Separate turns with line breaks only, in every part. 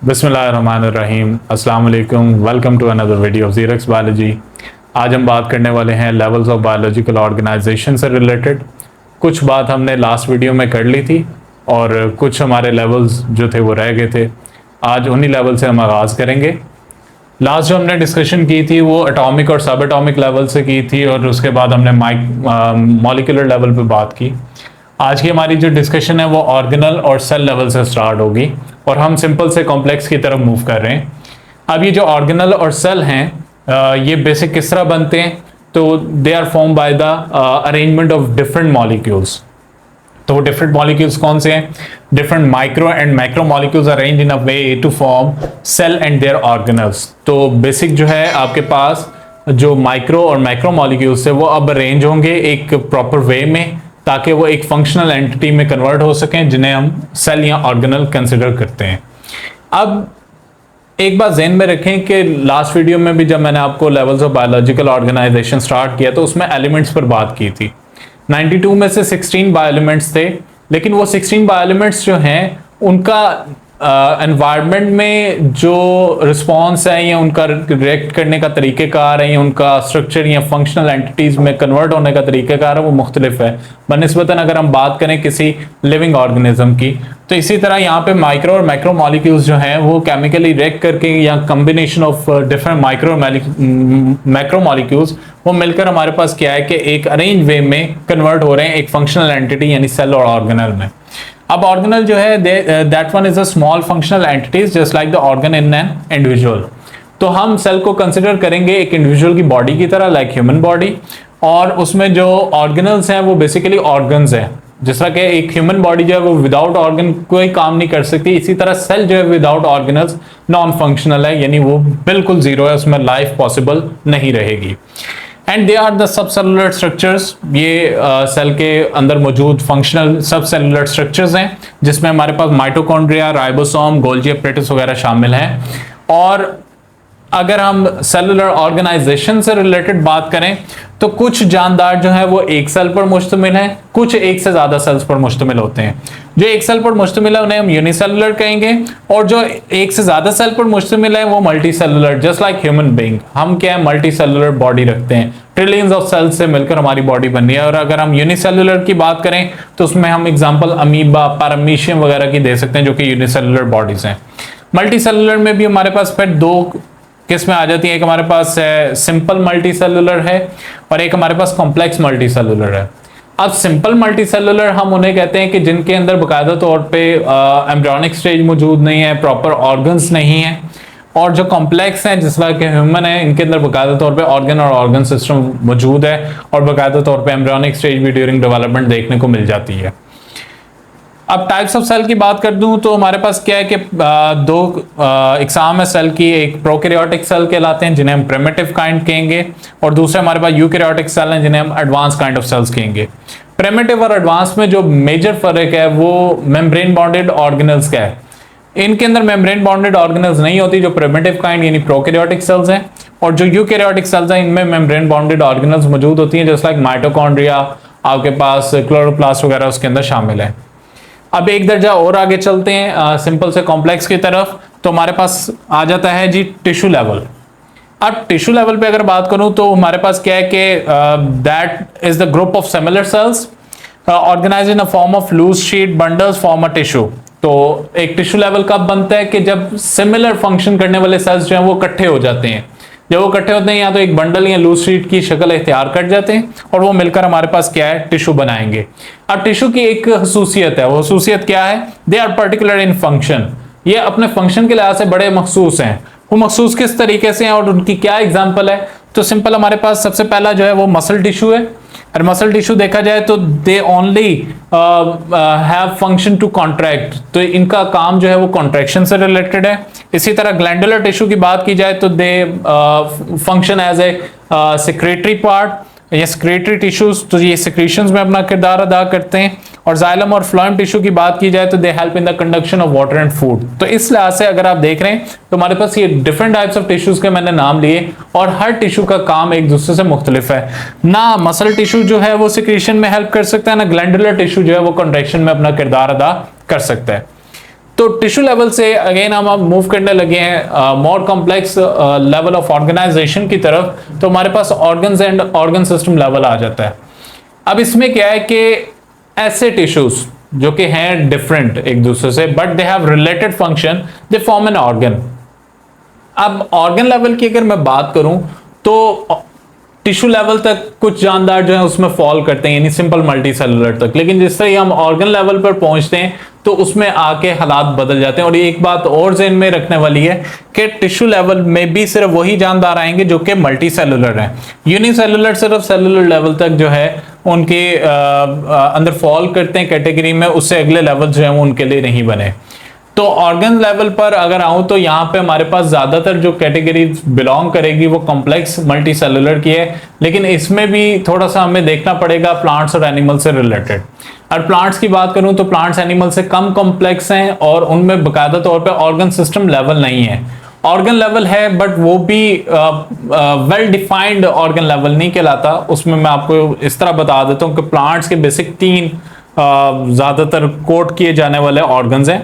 बिस्मिल्लाहिर्रहमानिर्रहीम, अस्सलाम वालेकुम, welcome to another video of Xerox biology. आज हम बात करने वाले हैं लेवल्स ऑफ बायोलॉजिकल ऑर्गेनाइजेशन से रिलेटेड। कुछ बात हमने लास्ट वीडियो में कर ली थी और कुछ हमारे लेवल्स जो थे वो रह गए थे। आज उन्हीं लेवल से हम आगाज़ करेंगे। लास्ट जो हमने डिस्कशन की थी वो एटॉमिक और सब एटॉमिक लेवल से की थी और उसके बाद हमने मॉलिक्यूलर लेवल पे बात की। आज की हमारी जो डिस्कशन है वो ऑर्गेनल और सेल लेवल से स्टार्ट होगी और हम सिंपल से कॉम्प्लेक्स की तरफ मूव कर रहे हैं। अब ये जो ऑर्गेनल और सेल हैं ये बेसिक किस तरह बनते हैं, तो they are form by the arrangement of different molecules. तो वो डिफरेंट मॉलिक्यूल्स कौन से हैं? Different micro and macro molecules arrange in a way to form cell and their organelles. तो बेसिक जो है आपके पास जो माइक्रो और मैक्रो मॉलिक्यूल्स है वो अब अरेंज होंगे एक प्रॉपर वे में ताकि वो एक फंक्शनल एंटिटी में कन्वर्ट हो सकें जिन्हें हम सेल या ऑर्गेनल कंसिडर करते हैं। अब एक बात ज़हन में रखें कि लास्ट वीडियो में भी जब मैंने आपको levels of biological organisation start किया तो उसमें एलिमेंट्स पर बात की थी। 92 में से 16 बायो एलिमेंट्स थे, लेकिन वो 16 बायो एलिमेंट्स जो हैं उनका एनवायरनमेंट में जो रिस्पॉन्स है या उनका रिएक्ट करने का तरीक़ेकार है या उनका स्ट्रक्चर या फंक्शनल एंटिटीज़ में कन्वर्ट होने का तरीक़ेकार है वो मुख्तलिफ है बनिस्बतन अगर हम बात करें किसी लिविंग ऑर्गेनिज्म की। तो इसी तरह यहाँ पे माइक्रो और मैक्रो मॉलिक्यूल्स जो हैं वो केमिकली रिएक्ट करके या combination of different micro macro molecules वो मिलकर हमारे पास क्या है कि एक अरेंज वे में कन्वर्ट हो रहे हैं एक फंक्शनल एंटिटी यानी सेल और ऑर्गेनल में। अब ऑर्गेनल जो है that one is a small functional entities just like the organ in an individual. तो हम सेल को कंसिडर करेंगे एक इंडिविजुअल की बॉडी की तरह, लाइक ह्यूमन बॉडी, और उसमें जो ऑर्गेनल्स हैं वो बेसिकली ऑर्गन्स हैं। जिस तरह के एक ह्यूमन बॉडी जो है वो विदाउट ऑर्गन कोई काम नहीं कर सकती, इसी तरह सेल जो है विदाउट ऑर्गेनल्स नॉन फंक्शनल है, यानी वो बिल्कुल जीरो है, उसमें लाइफ पॉसिबल नहीं रहेगी। And they are the sub cellular structures. ये सेल के अंदर मौजूद फंक्शनल सब सेलुलर स्ट्रक्चर्स हैं जिसमें हमारे पास माइटोकॉन्ड्रिया, राइबोसोम, गोल्जी एपरेटस वगैरह शामिल हैं। और अगर हम सेलुलर ऑर्गेनाइजेशन से रिलेटेड बात करें तो कुछ जानदार जो है वो एक सेल पर मुश्तमिल है, कुछ एक से ज्यादा सेल्स पर मुश्तमिल होते हैं। जो एक सेल पर मुश्तमिल है उन्हें हम यूनिसेलुलर कहेंगे और जो एक से ज्यादा सेल पर मुश्तमिल है वो multi cellular, just like human being. हम क्या है मल्टी सेलुलर बॉडी रखते हैं, ट्रिलियंस ऑफ सेल्स से मिलकर हमारी बॉडी बन रही है। और अगर हम यूनिसेलुलर की बात करें तो उसमें हम एग्जांपल अमीबा, पैरामीशियम वगैरह की दे सकते हैं जो कि यूनिसेलुलर बॉडीज हैं। मल्टी सेलुलर में भी हमारे पास फिर दो किस्में आ जाती है, एक हमारे पास सिंपल मल्टी सेलुलर है और एक हमारे पास कॉम्प्लेक्स मल्टी सेलुलर है। अब सिंपल मल्टी सेलुलर हम उन्हें कहते हैं कि जिनके अंदर बाकायदा तौर पे एम्ब्रियोनिक स्टेज मौजूद नहीं है, प्रॉपर ऑर्गन्स नहीं है। और जो कॉम्प्लेक्स हैं जिस तरह के ह्यूमन है इनके अंदर बाकायदा तौर पे ऑर्गन और ऑर्गन सिस्टम मौजूद है और बाकायदा तौर पे एम्ब्रियोनिक स्टेज भी ड्यूरिंग डेवलपमेंट देखने को मिल जाती है। अब टाइप्स ऑफ सेल की बात कर दूं तो हमारे पास क्या है कि दो इकसाम है सेल की, एक प्रोकैरियोटिक सेल कहलाते हैं जिन्हें हम प्रिमिटिव काइंड कहेंगे और दूसरे हमारे पास यूकैरियोटिक सेल हैं जिन्हें हम एडवांस काइंड ऑफ सेल्स कहेंगे। प्रिमिटिव और एडवांस में जो मेजर फर्क है वो मेम्ब्रेन बॉन्डेड ऑर्गेनल्स का है। इनके अंदर मेम्ब्रेन बॉन्डेड ऑर्गेनल्स नहीं होती जो प्रिमिटिव काइंड यानी प्रोकैरियोटिक सेल्स हैं, और जो यूकैरियोटिक सेल्स हैं इनमें मेम्ब्रेन बॉन्डेड ऑर्गेनल्स मौजूद होती हैं जस्ट लाइक माइटोकॉन्ड्रिया, आपके पास क्लोरोप्लास्ट वगैरह उसके अंदर शामिल है। अब एक दर्जा और आगे चलते हैं सिंपल से कॉम्प्लेक्स की तरफ, तो हमारे पास आ जाता है जी टिश्यू लेवल। अब टिश्यू लेवल पे अगर बात करूं तो हमारे पास क्या है कि that is the group of similar cells organised in a form of loose sheet bundles form a tissue. तो एक टिश्यू लेवल कब बनता है कि जब सिमिलर फंक्शन करने वाले सेल्स जो हैं वो इकट्ठे हो जाते हैं। जब वो इकट्ठे होते हैं या तो एक बंडल या लूज शीट की शक्ल इख्तियार कर जाते हैं और वो मिलकर हमारे पास क्या है टिश्यू बनाएंगे। अब टिश्यू की एक खसूसियत है, वो खसूसियत क्या है? They are particular in function. ये अपने फंक्शन के लिहाज से बड़े मखसूस हैं। वो मखसूस किस तरीके से हैं और उनकी क्या एग्जाम्पल है? तो सिंपल हमारे पास सबसे पहला जो है वो मसल टिश्यू है। और मसल टिश्यू देखा जाए तो they only have function to contract, तो इनका काम जो है वो कॉन्ट्रैक्शन से रिलेटेड है। इसी तरह ग्लैंडुलर टिश्यू की बात की जाए तो they function as a secretory part या सेक्रेटरी टिश्यूज, तो ये सेक्रेशंस में अपना किरदार अदा करते हैं। और जाइलम और फ्लोएम टिश्यू की बात की जाए तो they help in the conduction of water and food. तो इस लिहाज से अगर आप देख रहे हैं तो हमारे पास ये डिफरेंट टाइप्स ऑफ टिश्यूज के मैंने नाम लिए और हर टिश्यू का काम एक दूसरे से मुख्तलिफ है। ना मसल टिश्यू जो है वो सेक्रेशन में हेल्प कर सकता है, ना ग्लैंडुलर टिश्यू जो है वो कंट्रैक्शन में अपना किरदार अदा कर सकता है। तो टिश्यू लेवल से अगेन हम अब मूव करने लगे हैं more complex level of organization की तरफ, तो हमारे पास organs and organ system level आ जाता है। अब इसमें क्या है कि ऐसे टिश्यूज जो कि हैं डिफरेंट एक दूसरे से but they have related function, they form an organ. अब ऑर्गन लेवल की अगर मैं बात करूं तो टिश्यू लेवल तक कुछ जानदार जो है उसमें फॉल करते हैं, यानी सिंपल मल्टी सेलुलर तक, लेकिन जिस तरह हम ऑर्गन लेवल पर पहुंचते हैं तो उसमें आके हालात बदल जाते हैं। और एक बात और ज़हन में रखने वाली है कि टिश्यू लेवल में भी सिर्फ वही जानदार आएंगे जो कि मल्टी सेलुलर हैं। यूनिसेलुलर सिर्फ सेलुलर लेवल तक जो है उनके अंदर फॉल करते हैं कैटेगरी में, उससे अगले लेवल जो है वो उनके लिए नहीं बने। तो ऑर्गन लेवल पर अगर आऊं तो यहाँ पे हमारे पास ज्यादातर जो कैटेगरी बिलोंग करेगी वो कॉम्प्लेक्स मल्टी सेलुलर की है, लेकिन इसमें भी थोड़ा सा हमें देखना पड़ेगा प्लांट्स और एनिमल से रिलेटेड। और प्लांट्स की बात करूं तो प्लांट्स एनिमल से कम कॉम्प्लेक्स हैं और उनमें बाकायदा तौर पे ऑर्गन सिस्टम लेवल नहीं है। ऑर्गन लेवल है बट वो भी वेल डिफाइंड ऑर्गन लेवल नहीं कहलाता। उसमें मैं आपको इस तरह बता देता हूँ कि प्लांट्स के बेसिक 3 ज्यादातर कोट किए जाने वाले ऑर्गन्स हैं।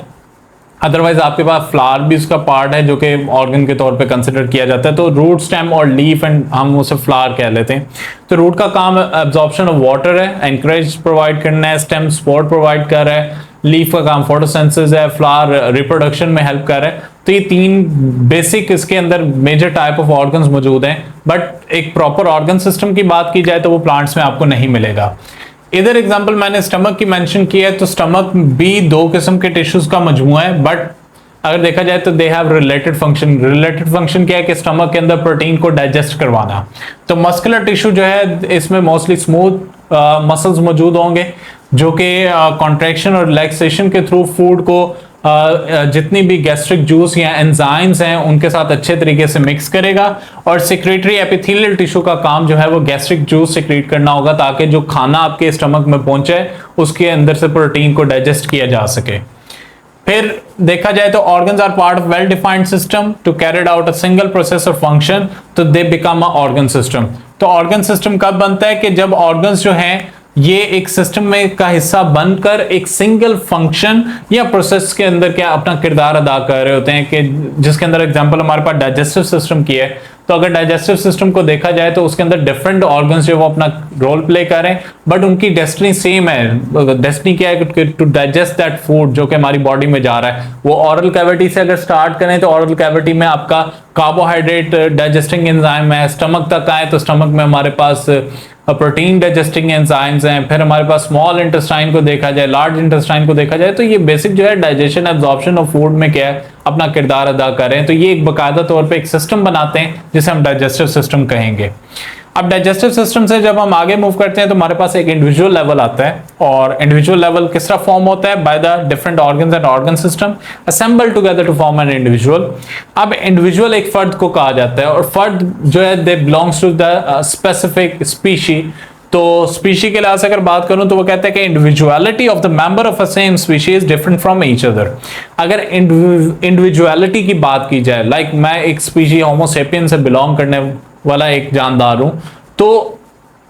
अदरवाइज आपके पास फ्लावर भी उसका पार्ट है जो कि ऑर्गन के तौर पे कंसिडर किया जाता है। तो रूट, स्टेम और लीफ एंड हम उसे फ्लावर कह लेते हैं। तो रूट का काम एब्जॉर्प्शन ऑफ वाटर है, एंकरेज प्रोवाइड करना है, स्टेम सपोर्ट प्रोवाइड कर रहा है, लीफ का काम फोटोसिंथेसिस है, फ्लावर रिप्रोडक्शन में हेल्प कर रहा है। तो ये 3 बेसिक इसके अंदर मेजर टाइप ऑफ ऑर्गन्स मौजूद हैं, बट एक प्रॉपर ऑर्गन सिस्टम की बात की जाए तो वो प्लांट्स में आपको नहीं मिलेगा। इधर एग्जांपल मैंने स्टमक की मेंशन किया है, तो स्टमक भी 2 किस्म के टिश्यूज का मजमूआ है, बट अगर देखा जाए तो they have related function. Related function क्या है कि स्टमक के अंदर प्रोटीन को डाइजेस्ट करवाना। तो मस्कुलर टिश्यू जो है इसमें मोस्टली स्मूथ मसल्स मौजूद होंगे जो कि कॉन्ट्रैक्शन और रिलैक्सेशन के थ्रू फूड को जितनी भी गैस्ट्रिक जूस या एंजाइम्स हैं उनके साथ अच्छे तरीके से मिक्स करेगा। और सेक्रेटरी एपिथेलियल टिश्यू का काम जो है वो गैस्ट्रिक जूस सेक्रेट करना होगा ताकि जो खाना आपके स्टमक में पहुंचे उसके अंदर से प्रोटीन को डाइजेस्ट किया जा सके। फिर देखा जाए तो organs are part of well defined system to carried out a single process और फंक्शन, तो they become a organ system. तो ऑर्गन सिस्टम कब बनता है कि जब ऑर्गन्स जो हैं ये एक सिस्टम में का हिस्सा बनकर एक सिंगल फंक्शन या प्रोसेस के अंदर क्या अपना किरदार अदा कर रहे होते हैं, कि जिसके अंदर एग्जांपल हमारे पास डाइजेस्टिव सिस्टम की है। तो अगर डाइजेस्टिव सिस्टम को देखा जाए तो उसके अंदर डिफरेंट ऑर्गन्स जो वो अपना रोल प्ले कर रहे हैं, बट उनकी डेस्टिनी सेम है। डेस्टिनी क्या है? टू डाइजेस्ट दैट फूड जो कि हमारी बॉडी में जा रहा है। वो ऑरल कैविटी से अगर स्टार्ट करें तो ऑरल कैविटी में आपका कार्बोहाइड्रेट डाइजेस्टिंग एंजाइम है। स्टमक तक आए तो स्टमक में हमारे पास प्रोटीन डाइजेस्टिंग एंजाइम्स हैं। फिर हमारे पास स्मॉल इंटेस्टाइन को देखा जाए, लार्ज इंटेस्टाइन को देखा जाए, तो ये बेसिक जो है डाइजेशन एब्जॉर्प्शन ऑफ फूड में क्या है अपना किरदार अदा कर रहे हैं। तो ये एक बाकायदा तौर पे एक सिस्टम बनाते हैं जिसे हम डाइजेस्टिव सिस्टम कहेंगे। अब डाइजेस्टिव सिस्टम से जब हम आगे मूव करते हैं तो हमारे पास एक इंडिविजुअल लेवल आता है। और इंडिविजुअल लेवल किस तरह फॉर्म होता है? By the different organs and organ system assemble together to form an individual. अब इंडिविजुअल एक फर्द को कहा जाता है और फर्द जो है they belongs to the specific species. तो स्पीशी के लिहाज से अगर बात करूं तो वो कहते हैं कि individuality of the member of a same species is different from each other. अगर इंडिविजुअलिटी की बात की जाए, लाइक मैं एक स्पीशी होमो सेपियन से बिलोंग करने वाला एक जानदार हूं, तो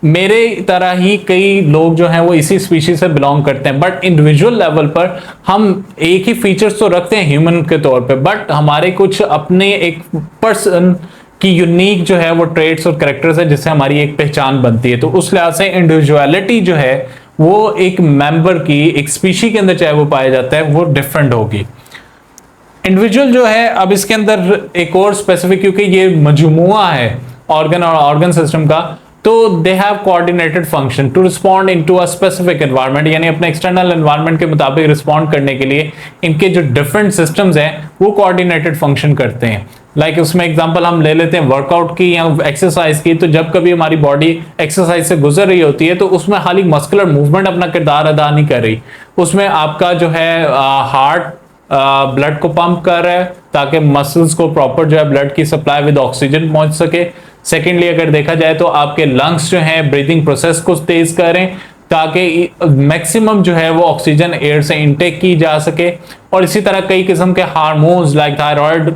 मेरे तरह ही कई लोग जो हैं वो इसी स्पीशीज से बिलोंग करते हैं, बट इंडिविजुअल लेवल पर हम एक ही फीचर्स तो रखते हैं ह्यूमन के तौर पे, बट हमारे कुछ अपने एक पर्सन की यूनिक जो है वो ट्रेट्स और कैरेक्टर्स है जिससे हमारी एक पहचान बनती है। तो उस लिहाज से इंडिविजुअलिटी जो है वो एक मेंबर की एक स्पीशी के अंदर चाहे वो पाया जाता है वो डिफरेंट होगी। इंडिविजुअल जो है अब इसके अंदर एक और स्पेसिफिक, क्योंकि ये मजमुआ है ऑर्गन और ऑर्गन सिस्टम का, तो they have coordinated function to respond into a specific environment, यानी अपने एक्सटर्नल एनवायरनमेंट के मुताबिक रिस्पॉन्ड करने के लिए इनके जो डिफरेंट सिस्टम्स हैं वो कोऑर्डिनेटेड फंक्शन करते हैं। लाइक उसमें एग्जांपल हम ले लेते हैं वर्कआउट की या एक्सरसाइज की। तो जब कभी हमारी बॉडी एक्सरसाइज से गुजर रही होती है तो उसमें खाली मस्कुलर मूवमेंट अपना किरदार अदा नहीं कर रही, उसमें आपका जो है हार्ट ब्लड को पंप कर रहा है ताकि मसल्स को प्रॉपर जो है ब्लड की सप्लाई विद ऑक्सीजन पहुंच सके। सेकेंडली अगर देखा जाए तो आपके लंग्स जो हैं ब्रीदिंग प्रोसेस को तेज करें ताकि मैक्सिमम जो है वो ऑक्सीजन एयर से इनटेक की जा सके। और इसी तरह कई किस्म के हार्मोन्स लाइक थायराइड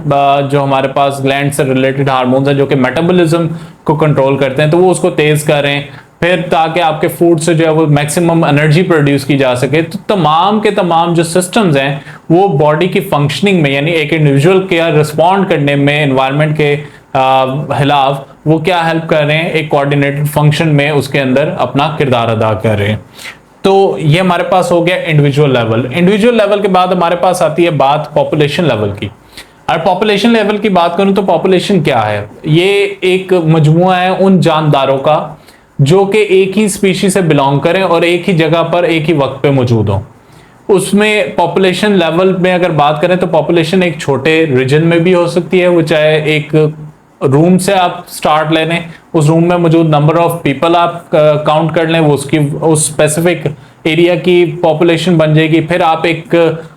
जो हमारे पास ग्लैंड से रिलेटेड हार्मोन्स है जो कि मेटाबॉलिज्म को कंट्रोल करते हैं तो वो उसको तेज करें। फिर ताकि आपके फूड से जो है वो मैक्सिमम एनर्जी प्रोड्यूस की जा सके। तो तमाम के तमाम जो सिस्टम्स हैं वो बॉडी की फंक्शनिंग में, यानी एक इंडिविजुअल के रिस्पॉन्ड करने में एनवायरनमेंट के खिलाफ वो क्या हेल्प कर रहे हैं, एक कोऑर्डिनेटेड फंक्शन में उसके अंदर अपना किरदार अदा कर रहे हैं। तो ये हमारे पास हो गया इंडिविजुअल लेवल। इंडिविजुअल लेवल के बाद हमारे पास आती है बात पॉपुलेशन लेवल की। और पॉपुलेशन लेवल की बात करूं तो पॉपुलेशन क्या है, ये एक मजमुआ है उन जानदारों का जो कि एक ही स्पीशीज से बिलोंग करें और एक ही जगह पर एक ही वक्त पे मौजूद हो। उसमें पॉपुलेशन लेवल में अगर बात करें तो पॉपुलेशन एक छोटे रीजन में भी हो सकती है, वो चाहे एक रूम से आप स्टार्ट ले लें, उस रूम में मौजूद नंबर ऑफ पीपल आप काउंट कर लें, वो उसकी उस स्पेसिफिक एरिया की पॉपुलेशन बन जाएगी। फिर आप एक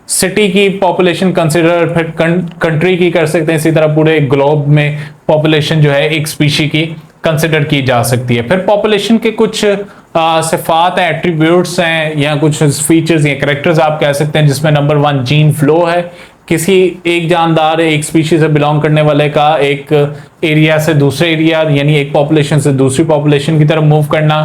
सिटी की पॉपुलेशन कंसिडर, फिर कंट्री की कर सकते हैं। इसी तरह पूरे ग्लोब में पॉपुलेशन जो है एक स्पीशी की कंसिडर की जा सकती है। फिर पॉपुलेशन के कुछ सिफात हैं, एट्रीब्यूट्स हैं या कुछ फीचर्स या कैरेक्टर्स आप कह सकते हैं, जिसमें नंबर 1 जीन फ्लो है। किसी एक जानदार एक स्पीशीज से बिलोंग करने वाले का एक एरिया से दूसरे एरिया, यानी एक पॉपुलेशन से दूसरी पॉपुलेशन की तरफ मूव करना।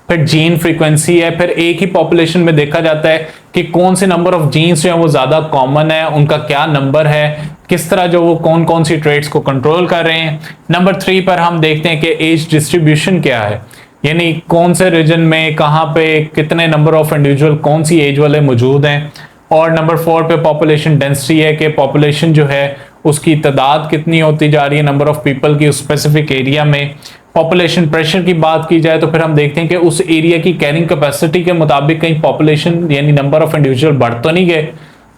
फिर जीन फ्रीक्वेंसी है। फिर एक ही पॉपुलेशन में देखा जाता है कि कौन से नंबर ऑफ जीन्स जो है वो ज्यादा कॉमन है, उनका क्या नंबर है, किस तरह जो वो कौन कौन सी ट्रेट्स को कंट्रोल कर रहे हैं। नंबर 3 पर हम देखते हैं कि एज डिस्ट्रीब्यूशन क्या है, यानी कौन से रीजन में कहाँ पे कितने नंबर ऑफ इंडिविजुअल कौन सी एज वाले मौजूद हैं। और नंबर 4 पे पॉपुलेशन डेंसिटी है कि पॉपुलेशन जो है उसकी तादाद कितनी होती जा रही है, नंबर ऑफ पीपल की उस स्पेसिफिक एरिया में। पॉपुलेशन प्रेशर की बात की जाए तो फिर हम देखते हैं कि उस एरिया की कैरिंग कैपेसिटी के मुताबिक कहीं पॉपुलेशन यानी नंबर ऑफ इंडिविजुअल बढ़ तो नहीं गए,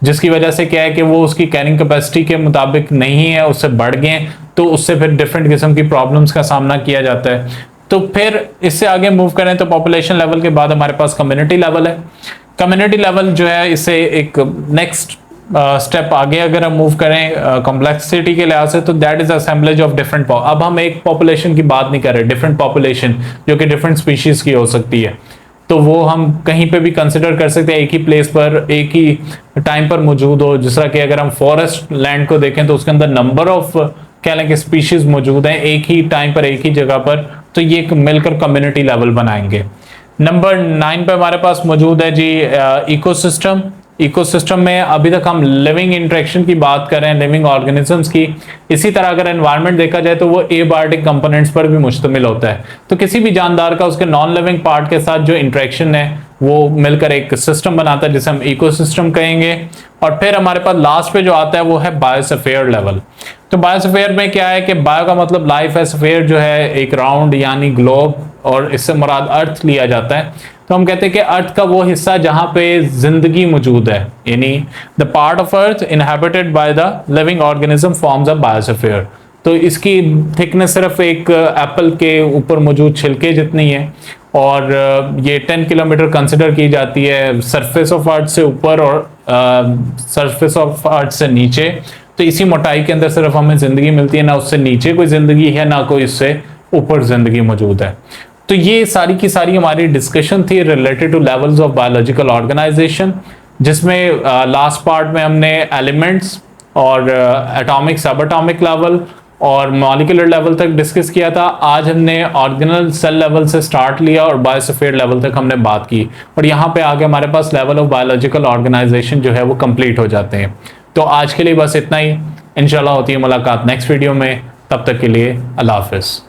जिसकी वजह से क्या है कि वो उसकी कैरिंग कैपेसिटी के मुताबिक नहीं है, उससे बढ़ गए, तो उससे फिर डिफरेंट किस्म की प्रॉब्लम्स का सामना किया जाता है। तो फिर इससे आगे मूव करें तो पॉपुलेशन लेवल के बाद हमारे पास कम्युनिटी लेवल है। कम्युनिटी लेवल जो है इससे एक नेक्स्ट स्टेप आगे अगर हम मूव करें कॉम्प्लेक्सिटी के लिहाज से, तो that is assemblage of different. अब हम एक पॉपुलेशन की बात नहीं कर रहे, डिफरेंट पॉपुलेशन जो कि डिफरेंट स्पीशीज की हो सकती है, तो वो हम कहीं पे भी कंसिडर कर सकते हैं, एक ही प्लेस पर एक ही टाइम पर मौजूद हो। जिस तरह कि अगर हम फॉरेस्ट लैंड को देखें तो उसके अंदर नंबर ऑफ कह लें कि स्पीशीज मौजूद हैं एक ही टाइम पर एक ही जगह पर, तो ये मिलकर कम्युनिटी लेवल बनाएंगे। नंबर 9 पे हमारे पास मौजूद है जी इकोसिस्टम। इकोसिस्टम में अभी तक हम लिविंग इंटरेक्शन की बात कर रहे हैं, लिविंग ऑर्गेनिजम्स की। इसी तरह अगर एनवायरनमेंट देखा जाए तो वो एबायोटिक कंपोनेंट्स पर भी मुश्तमिल होता है, तो किसी भी जानदार का उसके नॉन लिविंग पार्ट के साथ जो इंटरेक्शन है वो मिलकर एक सिस्टम बनाता है जिसे हम इकोसिस्टम कहेंगे। और फिर हमारे पास लास्ट पे जो आता है वो है बायोस्फीयर लेवल। तो बायोस्फीयर में क्या है कि बायो का मतलब लाइफ है, स्फीयर जो है एक राउंड यानी ग्लोब, और इससे मुराद अर्थ लिया जाता है। तो हम कहते हैं कि अर्थ का वो हिस्सा जहां पे जिंदगी मौजूद है, यानी the part of earth inhabited by the living organism forms a biosphere. तो इसकी थिकनेस सिर्फ एक एप्पल के ऊपर मौजूद छिलके जितनी है, और ये 10 किलोमीटर कंसिडर की जाती है सरफेस ऑफ अर्थ से ऊपर और सरफेस ऑफ अर्थ से नीचे। तो इसी मोटाई के अंदर सिर्फ हमें जिंदगी मिलती है, ना उससे नीचे कोई जिंदगी है ना कोई इससे ऊपर जिंदगी मौजूद है। तो ये सारी की सारी हमारी डिस्कशन थी related to levels of biological organisation, जिसमें लास्ट पार्ट में हमने एलिमेंट्स और एटॉमिक सब एटॉमिक लेवल और मॉलिक्यूलर लेवल तक डिस्कस किया था। आज हमने ऑर्गेनल सेल लेवल से स्टार्ट लिया और बायोस्फीयर लेवल तक हमने बात की, और यहाँ पे आगे हमारे पास लेवल ऑफ बायोलॉजिकल ऑर्गेनाइजेशन जो है वो कंप्लीट हो जाते हैं। तो आज के लिए बस इतना ही, इंशाल्लाह होती है मुलाकात नेक्स्ट वीडियो में, तब तक के लिए अल्लाह हाफिज़।